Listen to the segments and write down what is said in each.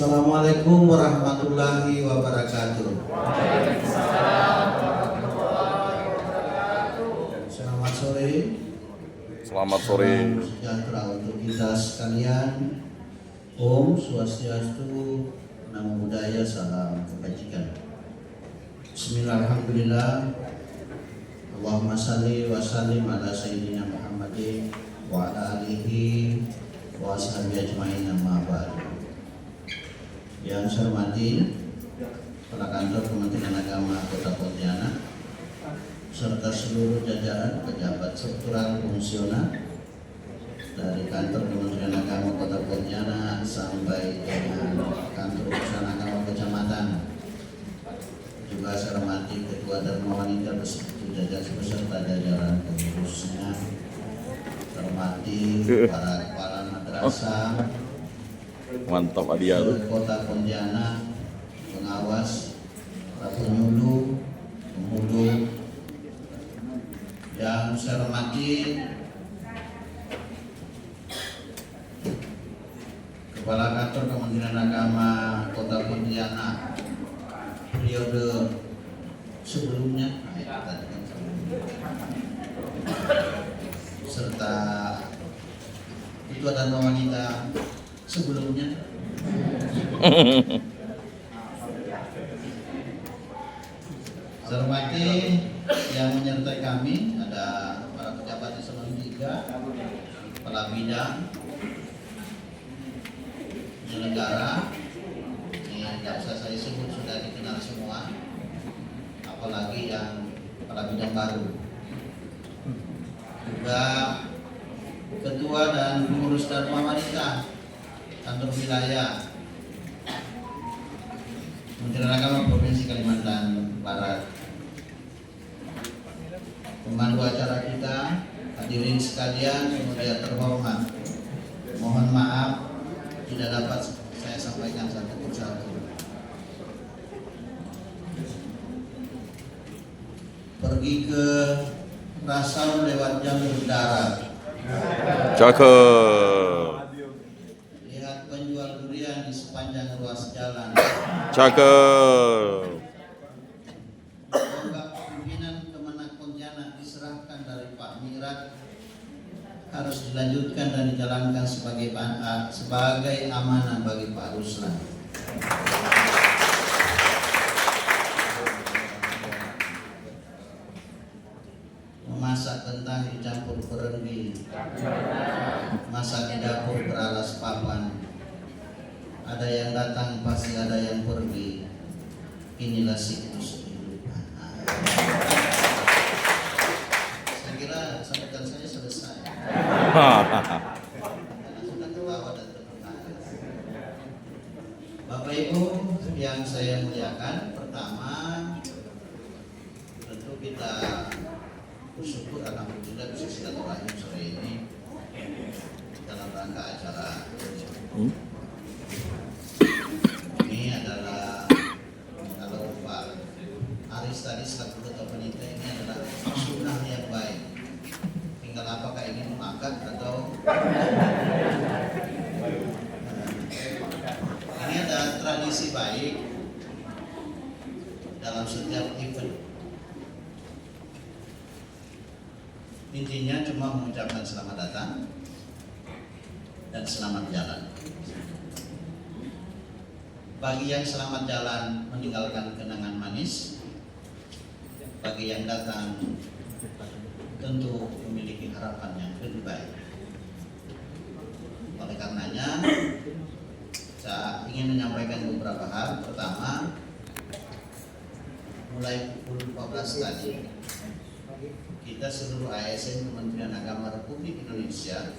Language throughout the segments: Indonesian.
Assalamualaikum warahmatullahi wabarakatuh. Selamat sore. Selamat sore. Salam sejahtera untuk kita sekalian. Om Swastiastu, Namo Buddhaya, salam kebajikan. Bismillahirrahmanirrahim. Allahumma salli wa sallim ala sayyidina Muhammadin wa ala alihi wa ashabihi ajma'in, amma ba'du. Yang saya hormati Kepala Kantor Kementerian Agama Kota Pontianak serta seluruh jajaran pejabat struktural fungsional dari Kantor Kementerian Agama Kota Pontianak sampai dengan Kantor Urusan Agama Kecamatan. Juga saya hormati Ketua Dharma Wanita beserta jajaran pengurusnya, hormati para kepala madrasah, Mantap Adia tuh. Kota Pontianak, pengawas, para penyuluh, penghulu. Yang saya hormati Kepala Kantor Kementerian Agama Kota Pontianak periode sebelumnya, serta Ketua Dharma Wanita sebelumnya. Saya hormati yang menyertai kami, ada para pejabat eselon 3, kepala bidang, penyelenggara, yang tidak usah saya sebut, sudah dikenal semua, apalagi yang kepala bidang baru. Juga Ketua dan pengurus Dharma Wanita Kantor Wilayah Kementerian Agama Provinsi Kalimantan Barat, pemandu acara kita, hadirin sekalian, kemudian terhormat, mohon maaf tidak dapat saya sampaikan satu persatu. Pergi ke Rasau lewat jalur darat, Cakep. lihat penjual durian di sepanjang ruas jalan, Cakep. tonggak pimpinan Kemenak Pontianak diserahkan dari Pak Mirat harus dilanjutkan dan dijalankan sebagai amanah bagi Pak Ruslan. Memasak kentang dicampur perendi, masak di dapur beralas papan. Ada yang datang pasti ada yang pergi. Inilah siklus kehidupan. Saya kira sambutan saya selesai. Sudah tertawa dan tertawa. Bapak Ibu yang saya muliakan, pertama tentu kita bersyukur alhamdulillah bisa silaturahim sore ini dalam rangka acara ini adalah, kalau Pak Aris tadi selaku ketua panitia, ini adalah sunnah yang baik. Tinggal apakah ini memakan atau ini ada tradisi baik dalam setiap event. Intinya cuma mengucapkan selamat datang dan selamat jalan. Bagi yang selamat jalan meninggalkan kenangan manis, bagi yang datang tentu memiliki harapan yang lebih baik. Oleh karenanya saya ingin menyampaikan beberapa hal. Pertama, mulai pukul 14 tadi kita seluruh ASN Kementerian Agama Republik Indonesia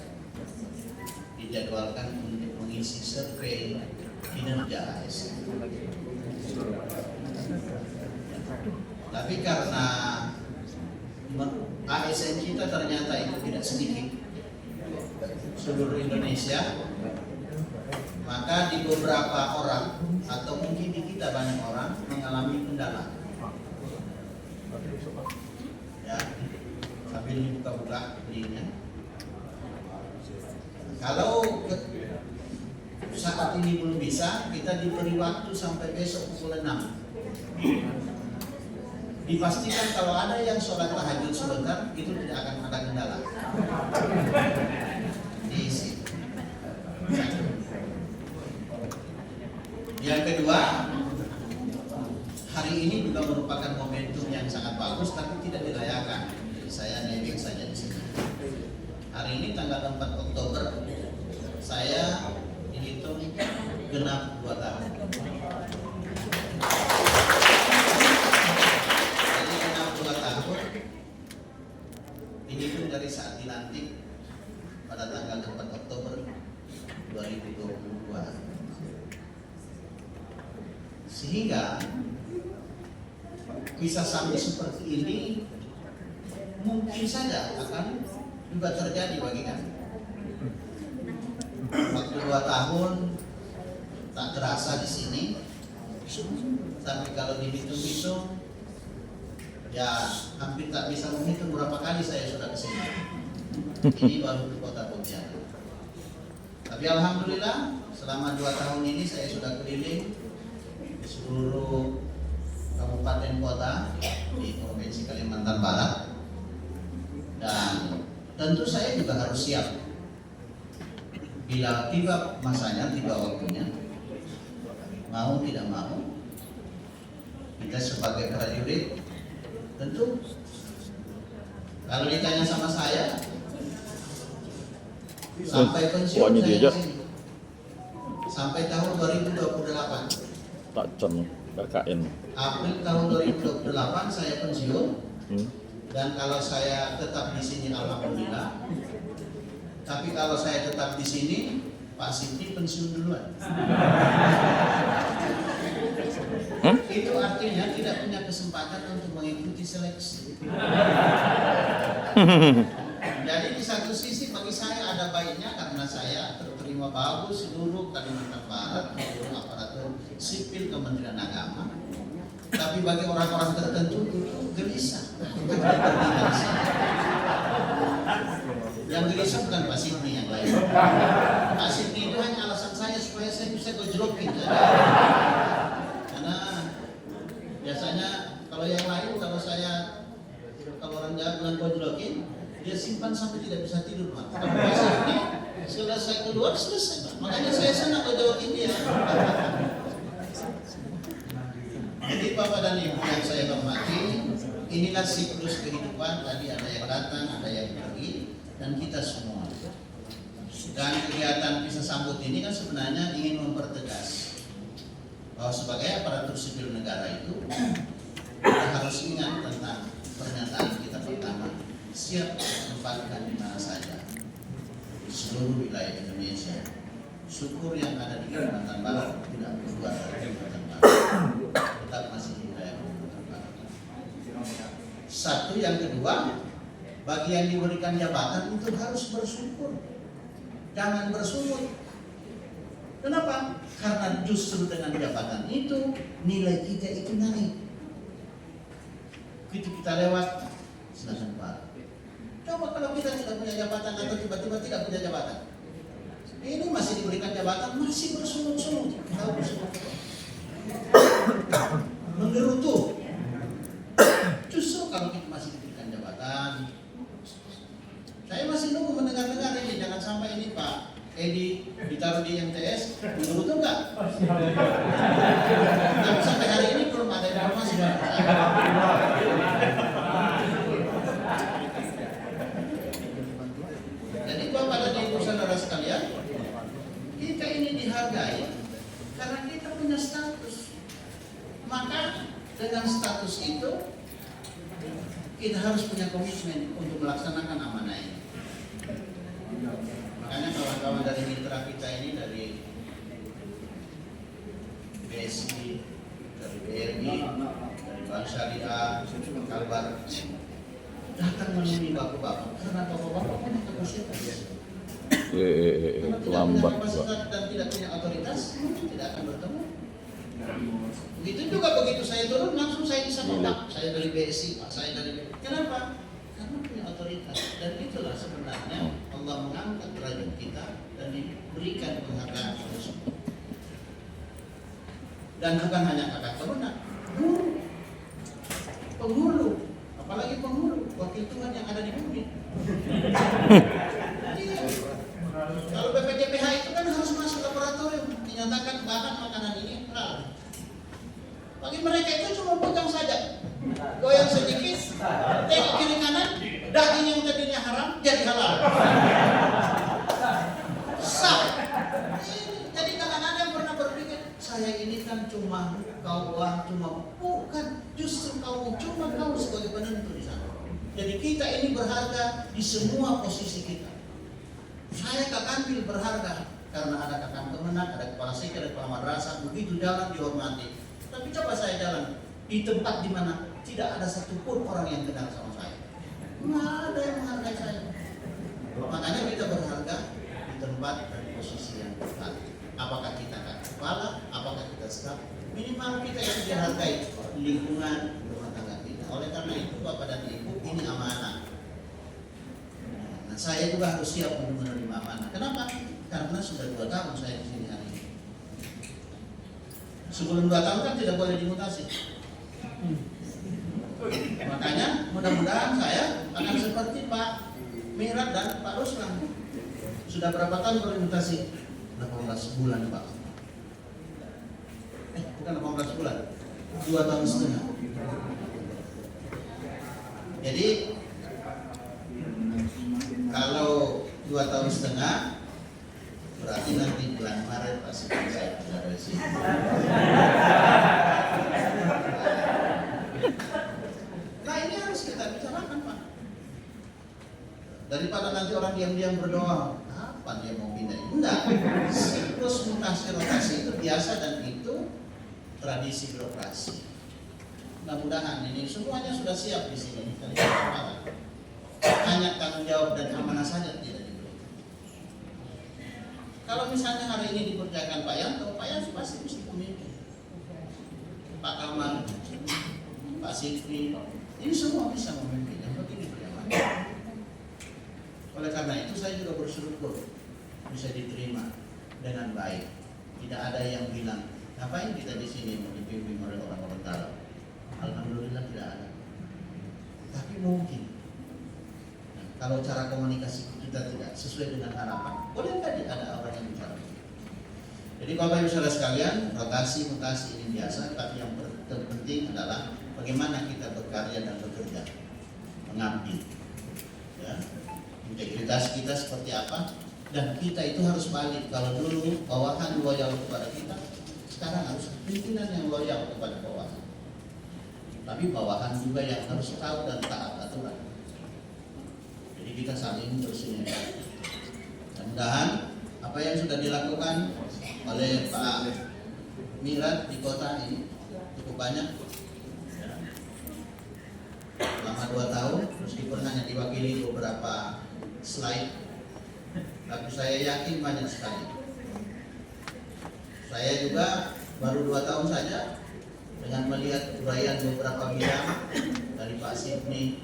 dijadwalkan untuk mengisi survei kinerja ASN. Tapi karena ASN kita ternyata itu tidak sedikit seluruh Indonesia, maka di beberapa orang atau mungkin di kita banyak orang mengalami kendala. Ya, sambil dibuka-buka linknya. Kalau saat ini belum bisa, kita diberi waktu sampai besok pukul 6. Dipastikan kalau ada yang sholat tahajud sebentar, itu tidak akan ada kendala. Diisi. Yang kedua, hari ini juga merupakan momentum yang sangat bagus, tapi tidak dirayakan. Saya nebeng saja di sini. Hari ini tanggal 4 Oktober, saya dihitung genap 2 tahun. Jadi genap 2 tahun dihitung dari saat dilantik pada tanggal 4 Oktober 2022. Sehingga bisa sampai seperti ini mungkin saja akan juga terjadi bagi kami. Waktu 2 tahun tak terasa di sini, tapi kalau dihitung-hitung, ya hampir tak bisa menghitung berapa kali saya sudah ke sini. Ini baru di Kota Pontianak. Tapi alhamdulillah, selama 2 tahun ini saya sudah keliling di seluruh kabupaten kota di Provinsi Kalimantan Barat, dan tentu saya juga harus siap bila tiba masanya, tiba waktunya, mau tidak mau, kita sebagai prajurit tentu kalau ditanya sama saya sampai pensiun saya di sini sampai tahun 2028. Tak con KKN. April tahun 2028 saya pensiun. Dan kalau saya tetap di sini alhamdulillah. Tapi kalau saya tetap di sini, Pak Siti pensiun duluan. Itu artinya tidak punya kesempatan untuk mengikuti seleksi. Jadi di satu sisi bagi saya ada baiknya karena saya terterima bagus seluruh Kalimantan Barat, seluruh aparatur sipil Kementerian Agama. Tapi bagi orang-orang tertentu itu gelisah. Yang gelisah bukan Pak Sidni yang lain. Pak Sidni itu hanya alasan saya supaya saya bisa gojlokin. Karena biasanya kalau yang lain, kalau orang Jawa bilang gojlokin, dia simpan sampai tidak bisa tidur, Pak. Kalau Pak Sidni selesai keluar selesai, Pak. Makanya saya senang gojlokin dia. Jadi Bapak dan Ibu yang saya hormati, inilah siklus kehidupan. Tadi ada yang datang, ada yang pergi, dan kita semua. Dan kegiatan Pisah Sambut ini kan sebenarnya ingin mempertegas bahwa sebagai aparatur sipil negara itu kita harus ingat tentang pernyataan kita pertama, siap menempatkan di mana saja di seluruh wilayah Indonesia. Syukur yang ada di Kalimantan Barat tidak keluar dari Kalimantan Barat, tetap masih di wilayah Kalimantan Barat. Satu, yang kedua, bagi yang diberikan jabatan itu harus bersyukur, jangan bersungut. Kenapa? Karena justru dengan jabatan itu nilai kita itu naik. Begitu kita lewat, silakan Pak. Coba kalau kita tidak punya jabatan atau tiba-tiba tidak punya jabatan, ini masih diberikan jabatan, masih bersungut-sungut. Tahu bersungut? Menggerutu. Justru kalau kita masih diberikan jabatan, saya masih nunggu mendengar-dengar ini. Jangan sampai ini Pak Edi ditaruh di MTS, menggerutu enggak? Tapi sampai hari ini belum ada informasi. Jadi Bapak dan Ibu saudara sekalian, kita ini dihargai karena kita punya status. Maka dengan status itu kita harus punya komitmen untuk melaksanakan amanah ini. Makanya kawan-kawan dari mitra kita ini, dari BSI, dari BRI, dari Bank Syariah, Kalbar, datang menemui bapak-bapak karena bapak-bapak punya kapasitas. Lambat dan tidak punya otoritas, mungkin tidak akan bertemu. Begitu juga begitu saya turun langsung saya bisa kontak. Saya dari BSI, Pak, saya dari. Kenapa? Karena punya otoritas. Dan itulah sebenarnya Allah mengangkat derajat kita dan kami berikan penghargaan kepada semua. Dan bukan hanya kakak teruna, guru, penghulu, apalagi penghulu, wakil Tuhan yang ada di bumi. Iya. Kalau BPJPH itu kan harus masuk laboratorium, dinyatakan bahan makanan ini halal. Bagi mereka itu cuma pegang saja, goyang sedikit, tengok kiri kanan, daging yang tadinya haram jadi halal. Sah. Jadi jangan ada yang pernah berpikir saya ini kan cuma kawan, bukan, justru kamu cuma kau sebagai penentu di sana. Jadi kita ini berharga di semua posisi kita. Saya Kakanwil berharga karena ada kakak temenan, ada kepala sekolah, ada kepala madrasah, begitu jalan dihormati. Tapi coba saya jalan di tempat di mana tidak ada satupun orang yang kenal sama saya. Nggak ada yang menghargai saya. Makanya kita berharga di tempat dan posisi yang tepat. Apakah kita kepala, apakah kita staf, minimal kita yang dihargai lingkungan rumah tangga kita. Oleh karena itu Bapak dan Ibu, ini amanah. Nah, saya juga harus siap untuk menerima amanah. Kenapa? Karena sudah 2 tahun saya di sini hari ini. Sebelum 2 tahun kan tidak boleh dimutasi. Makanya mudah-mudahan saya akan seperti Pak Mirat dan Pak Ruslan. Sudah berapa tahun bermutasi? 18 bulan Pak. Bukan 18 bulan, 2 tahun setengah. Jadi kalau 2 tahun setengah, berarti nanti bulan Maret pasti saya keluar dari sini. Nah ini harus kita bicarakan Pak. Daripada nanti orang diam-diam berdoa, kapan dia mau pindah? Enggak. Siklus mutasi rotasi itu biasa dan itu tradisi birokrasi. Mudah-mudahan ini semuanya sudah siap di sini. Hanya tanggung jawab dan amanah saja tidak diberi. Kalau misalnya hari ini dipercayakan Pak Yanto pasti mesti pemimpin. Pak Kamal, Pak Sikri, ini semua bisa memimpin. Yang penting diberi amanah. Oleh karena itu saya juga bersyukur bisa diterima dengan baik. Tidak ada yang bilang, ngapain kita di sini mau dipimpin oleh orang-orang dalam? Alhamdulillah tidak ada. Tapi mungkin kalau cara komunikasi kita tidak sesuai dengan harapan, boleh nggak ada orang yang bicara? Jadi Bapak Ibu Saudara sekalian, rotasi mutasi ini biasa, tapi yang terpenting adalah bagaimana kita berkarya dan bekerja, mengabdi. Ya. Integritas kita seperti apa, dan kita itu harus balik. Kalau dulu bawahan loyal kepada kita, sekarang harus pimpinan yang loyal kepada bawahan. Tapi bawahan juga yang harus tahu dan taat aturan. Jadi kita saling bersinergi. Mudah-mudahan apa yang sudah dilakukan oleh Pak Mirat di kota ini cukup banyak. Selama 2 tahun, meskipun hanya diwakili beberapa slide, tapi saya yakin banyak sekali. Saya juga baru 2 tahun saja dengan melihat uraian beberapa bidang dari Pak Sidney,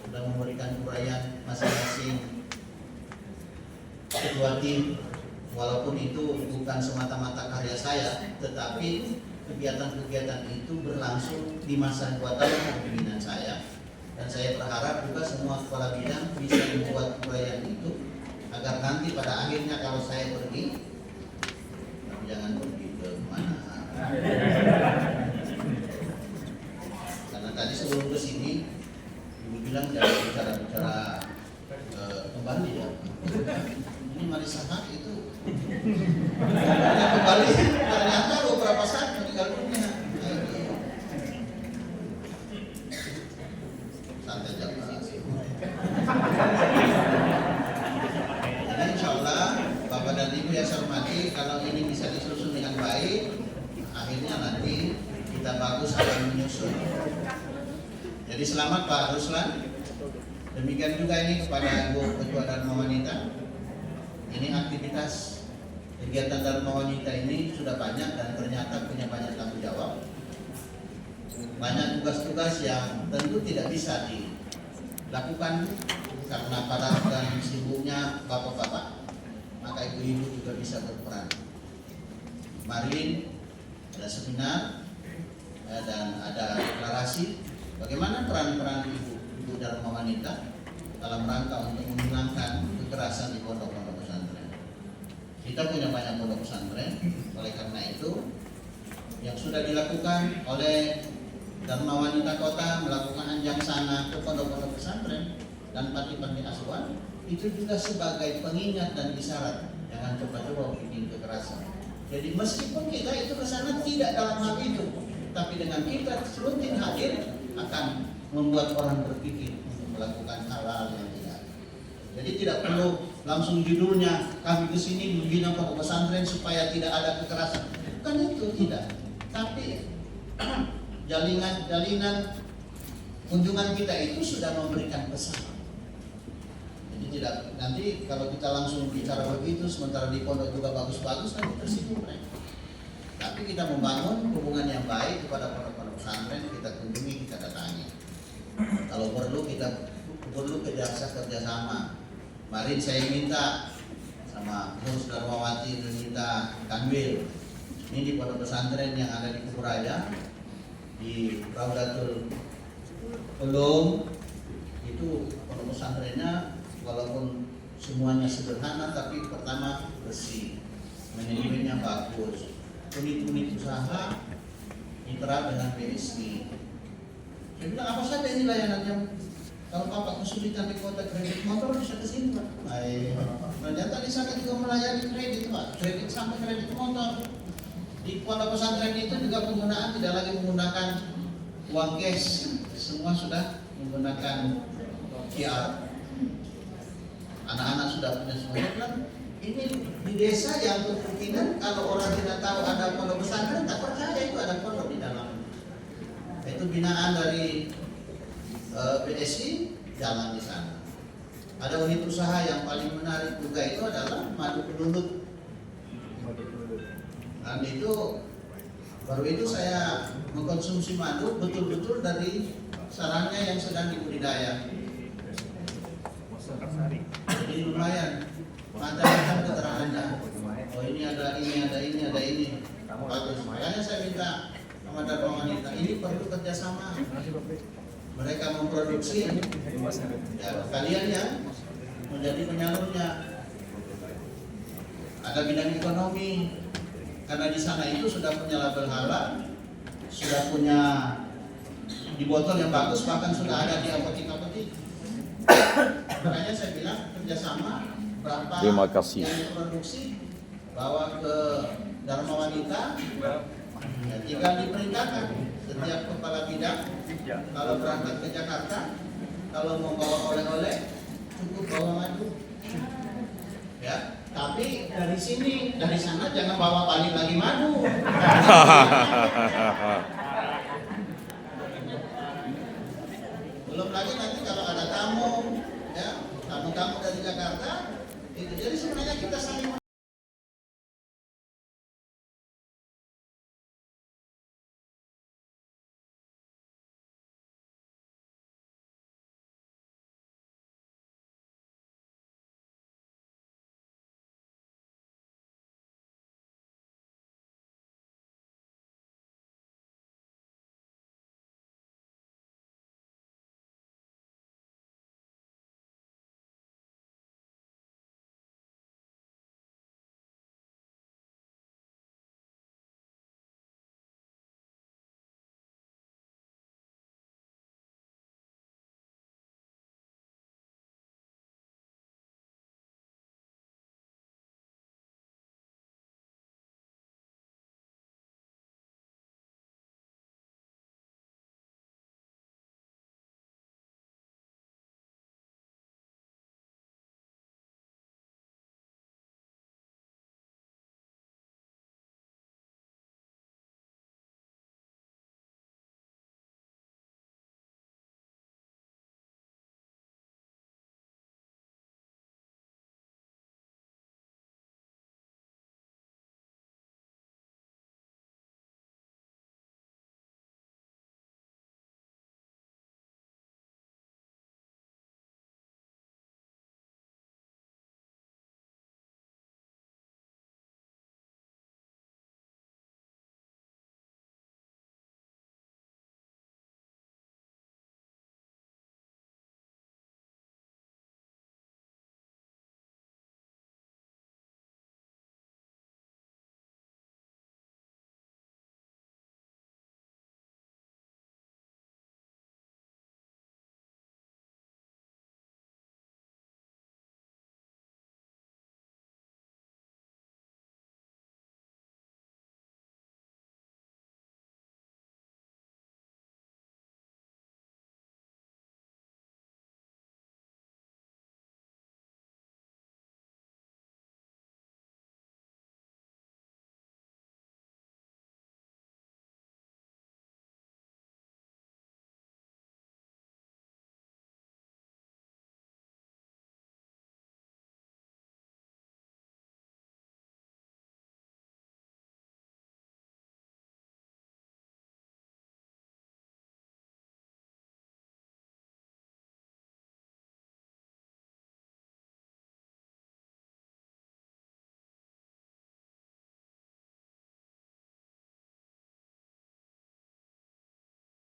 sudah memberikan uraian masing-masing ketua tim. Walaupun itu bukan semata-mata karya saya, tetapi kegiatan-kegiatan itu berlangsung di masa 2 tahun kepemimpinan saya. Dan saya berharap juga semua kepala bidang bisa membuat uraian itu agar nanti pada akhirnya kalau saya pergi, jangan pergi ke mana. Karena tadi sebelum ke sini, Ibu bilang jangan bicara-bicara kembali ya. Ini Marisa Haq itu kembali ternyata beberapa saat meninggal dunia. Santai jangan. Jadi insya Allah Bapak dan Ibu yang saya hormati, kalau ini bisa disusun dengan baik, akhirnya nanti kita bagus akan menyusun. Jadi selamat Pak Ruslan. Demikian juga ini kepada Ibu Ketua Dharma Wanita. Ini aktivitas kegiatan Dharma Wanita ini sudah banyak dan ternyata punya banyak tanggung jawab. Banyak tugas-tugas yang tentu tidak bisa dilakukan karena pada dan sibuknya bapak-bapak. Maka ibu-ibu juga bisa berperan. Kemarin ada seminar dan ada deklarasi bagaimana peran-peran ibu Dharma Wanita dalam rangka untuk menghilangkan kekerasan di pondok-pondok pesantren. Kita punya banyak pondok pesantren, oleh karena itu yang sudah dilakukan oleh Dharma Wanita Kota melakukan anjang sana ke pondok-pondok pesantren dan panti-panti asuhan itu juga sebagai pengingat dan isyarat jangan coba-coba bikin kekerasan. Jadi meskipun kita itu ke sana tidak dalam hal itu, tapi dengan kita rutin hadir akan membuat orang berpikir untuk melakukan hal-hal yang tidak. Jadi tidak perlu langsung judulnya kami ke sini membina pondok pesantren supaya tidak ada kekerasan. Bukan itu, tidak. Tapi jalinan kunjungan kita itu sudah memberikan pesan. Jadi tidak nanti kalau kita langsung bicara begitu sementara di pondok juga bagus-bagus nanti tersinggung mereka. Tapi kita membangun hubungan yang baik kepada pondok-pondok pesantren, kita kunjungi, kita datangi. Kalau perlu kita kerjasama. Kemarin saya minta sama Gus Darmawati minta Kanwil. Ini di pondok pesantren yang ada di Kuburaya di Raudatul Ulum itu pondok pesantrennya walaupun semuanya sederhana tapi pertama bersih, manajemennya bagus, unit-unit usaha mitra dengan BSI. Saya bilang apa saja ini layanannya. Kalau Bapak kesulitan di kota kredit motor bisa ke sini Pak. Ternyata di sana juga melayani kredit Pak, kredit sampai kredit motor. Di pondok pesantren itu juga penggunaan tidak lagi menggunakan uang cash, semua sudah menggunakan QR. Anak-anak sudah punya semuanya. Ini di desa yang kemungkinan kalau orang tidak tahu ada pondok pesantren tak percaya itu ada pondok di dalam. Itu binaan dari BSI jalan di sana. Ada unit usaha yang paling menarik juga itu adalah madu penulut. Dan itu baru itu saya mengkonsumsi madu betul-betul dari sarangnya yang sedang dibudidaya. Jadi lumayan. Macam-macam keterangannya. Oh ini ada ini. Bagus. Makanya saya minta sama Dharma Wanita ini perlu kerjasama. Mereka memproduksi, ya, kalian yang menjadi penyalurnya. Ada bidang ekonomi, karena di sana itu sudah punya label halal, sudah punya di botol yang bagus, bahkan sudah ada di apotek-apotek. Makanya saya bilang kerjasama berapa Terima kasih. yang diproduksi bawa ke Dharma Wanita, ya, tinggal diperintahkan setiap kepala bidang kalau berangkat ke Jakarta, kalau mau bawa oleh-oleh cukup bawa madu, ya. Tapi dari sana jangan bawa balik lagi madu.